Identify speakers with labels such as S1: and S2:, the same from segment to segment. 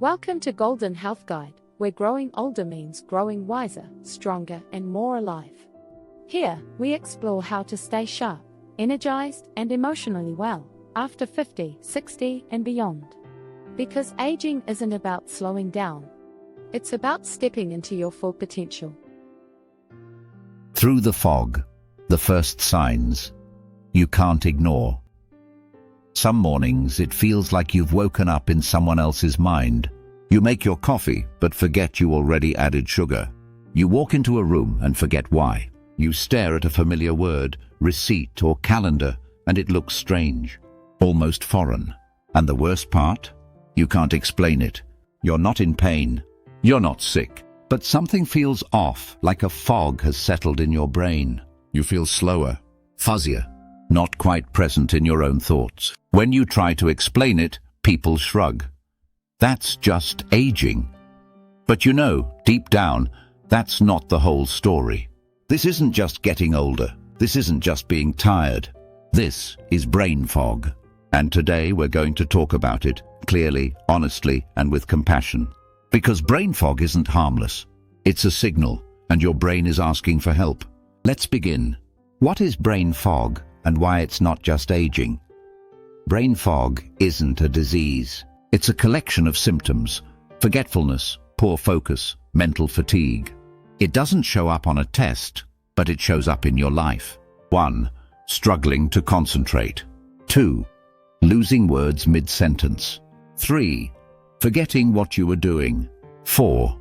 S1: Welcome to Golden Health Guide, where growing older means growing wiser, stronger, and more alive. Here, we explore how to stay sharp, energized, and emotionally well after 50, 60, and beyond. Because aging isn't about slowing down. It's about stepping into your full potential.
S2: Through the fog, the first signs you can't ignore. Some mornings it feels like you've woken up in someone else's mind. You make your coffee but forget you already added sugar. You walk into a room and forget why. You stare at a familiar word, receipt or calendar, and it looks strange, almost foreign. And the worst part? You can't explain it. You're not in pain. You're not sick. But something feels off, like a fog has settled in your brain. You feel slower, fuzzier, not quite present in your own thoughts. When you try to explain it, people shrug. That's just aging. But you know, deep down, that's not the whole story. This isn't just getting older. This isn't just being tired. This is brain fog. And today we're going to talk about it clearly, honestly, and with compassion. Because brain fog isn't harmless. It's a signal, and your brain is asking for help. Let's begin. What is brain fog, and why it's not just aging? Brain fog isn't a disease. It's a collection of symptoms: forgetfulness, poor focus, mental fatigue. It doesn't show up on a test, but it shows up in your life. 1. Struggling to concentrate. 2. Losing words mid-sentence. 3. Forgetting what you were doing. 4.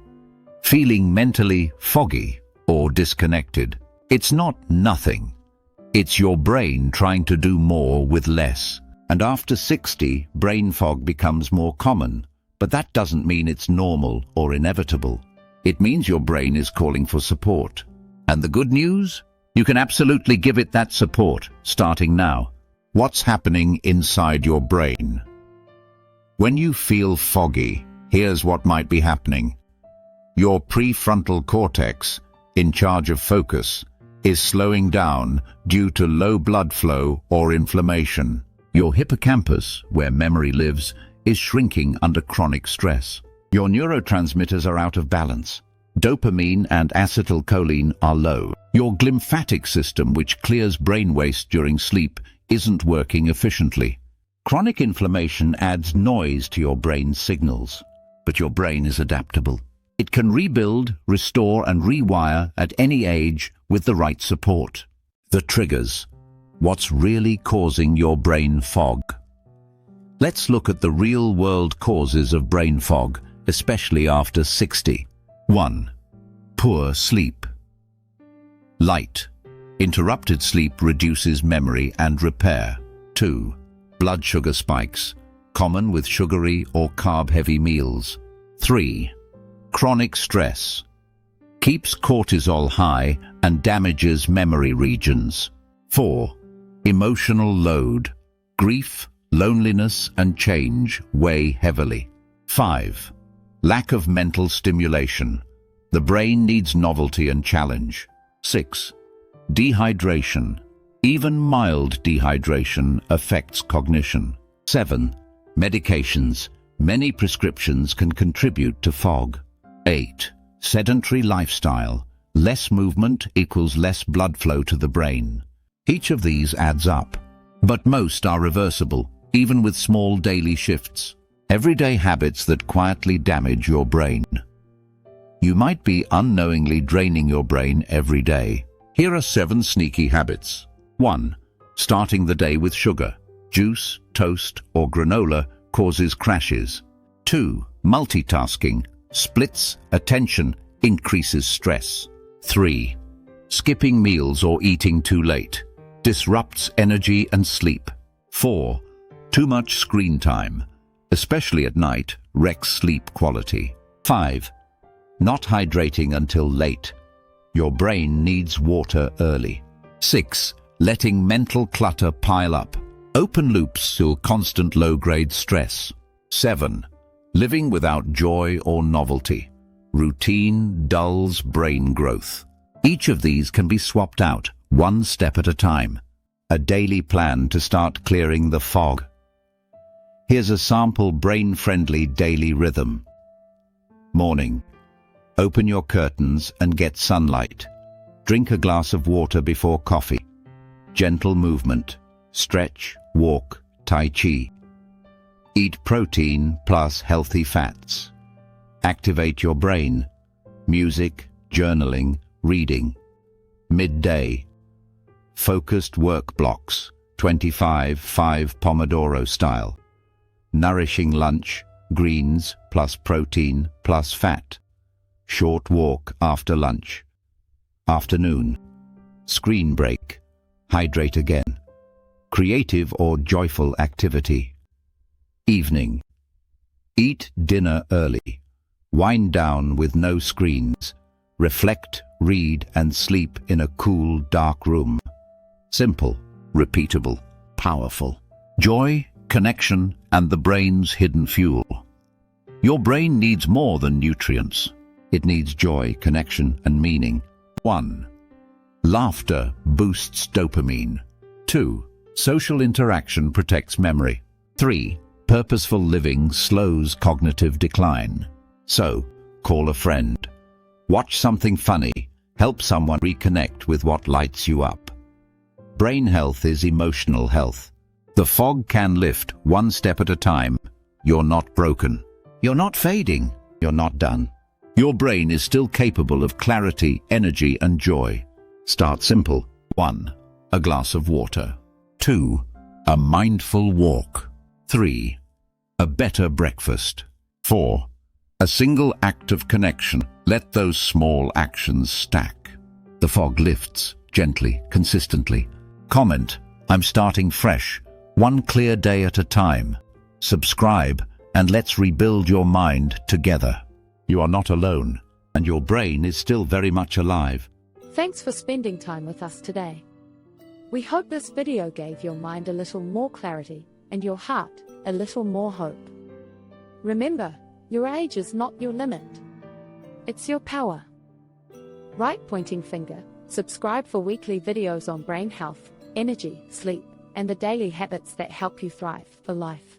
S2: Feeling mentally foggy or disconnected. It's not nothing. It's your brain trying to do more with less. And after 60, brain fog becomes more common. But that doesn't mean it's normal or inevitable. It means your brain is calling for support. And the good news? You can absolutely give it that support, starting now. What's happening inside your brain? When you feel foggy, here's what might be happening. Your prefrontal cortex, in charge of focus, is slowing down due to low blood flow or inflammation. Your hippocampus, where memory lives, is shrinking under chronic stress. Your neurotransmitters are out of balance. Dopamine and acetylcholine are low. Your glymphatic system, which clears brain waste during sleep, isn't working efficiently. Chronic inflammation adds noise to your brain's signals. But your brain is adaptable. It can rebuild, restore, and rewire at any age with the right support. The triggers. What's really causing your brain fog? Let's look at the real-world causes of brain fog, especially after 60. 1. Poor sleep. Light. Interrupted sleep reduces memory and repair. 2. Blood sugar spikes, common with sugary or carb-heavy meals. 3. Chronic stress. Keeps cortisol high and damages memory regions. 4. Emotional load. Grief, loneliness, and change weigh heavily. 5. Lack of mental stimulation. The brain needs novelty and challenge. 6. Dehydration. Even mild dehydration affects cognition. 7. Medications. Many prescriptions can contribute to fog. 8. Sedentary lifestyle. Less movement equals less blood flow to the brain. Each of these adds up, but most are reversible, even with small daily shifts. Everyday habits that quietly damage your brain. You might be unknowingly draining your brain every day. Here are 7 sneaky habits. 1. Starting the day with sugar. Juice, toast, or granola causes crashes. 2. Multitasking. Splits attention, increases stress. 3. Skipping meals or eating too late. Disrupts energy and sleep. 4. Too much screen time, especially at night, wrecks sleep quality. 5. Not hydrating until late. Your brain needs water early. 6. Letting mental clutter pile up. Open loops to constant low-grade stress. 7. Living without joy or novelty. Routine dulls brain growth. Each of these can be swapped out, one step at a time. A daily plan to start clearing the fog. Here's a sample brain-friendly daily rhythm. Morning. Open your curtains and get sunlight. Drink a glass of water before coffee. Gentle movement. Stretch, walk, tai chi. Eat protein plus healthy fats. Activate your brain. Music, journaling, reading. Midday. Focused work blocks, 25-5 Pomodoro style. Nourishing lunch, greens plus protein plus fat. Short walk after lunch. Afternoon. Screen break. Hydrate again. Creative or joyful activity. Evening. Eat dinner early. Wind down with no screens. Reflect, read, and sleep in a cool, dark room. Simple, repeatable, powerful. Joy, connection, and the brain's hidden fuel. Your brain needs more than nutrients. It needs joy, connection, and meaning. 1. Laughter boosts dopamine. 2. Social interaction protects memory. 3. Purposeful living slows cognitive decline. So, call a friend. Watch something funny. Help someone reconnect with what lights you up. Brain health is emotional health. The fog can lift one step at a time. You're not broken. You're not fading. You're not done. Your brain is still capable of clarity, energy, and joy. Start simple. 1. A glass of water. 2. A mindful walk. 3. A better breakfast. 4. A single act of connection. Let those small actions stack. The fog lifts, gently, consistently. Comment, I'm starting fresh, one clear day at a time. Subscribe, and let's rebuild your mind together. You are not alone, and your brain is still very much alive.
S1: Thanks for spending time with us today. We hope this video gave your mind a little more clarity, and your heart a little more hope. Remember, your age is not your limit. It's your power. Right pointing finger, subscribe for weekly videos on brain health, energy, sleep, and the daily habits that help you thrive for life.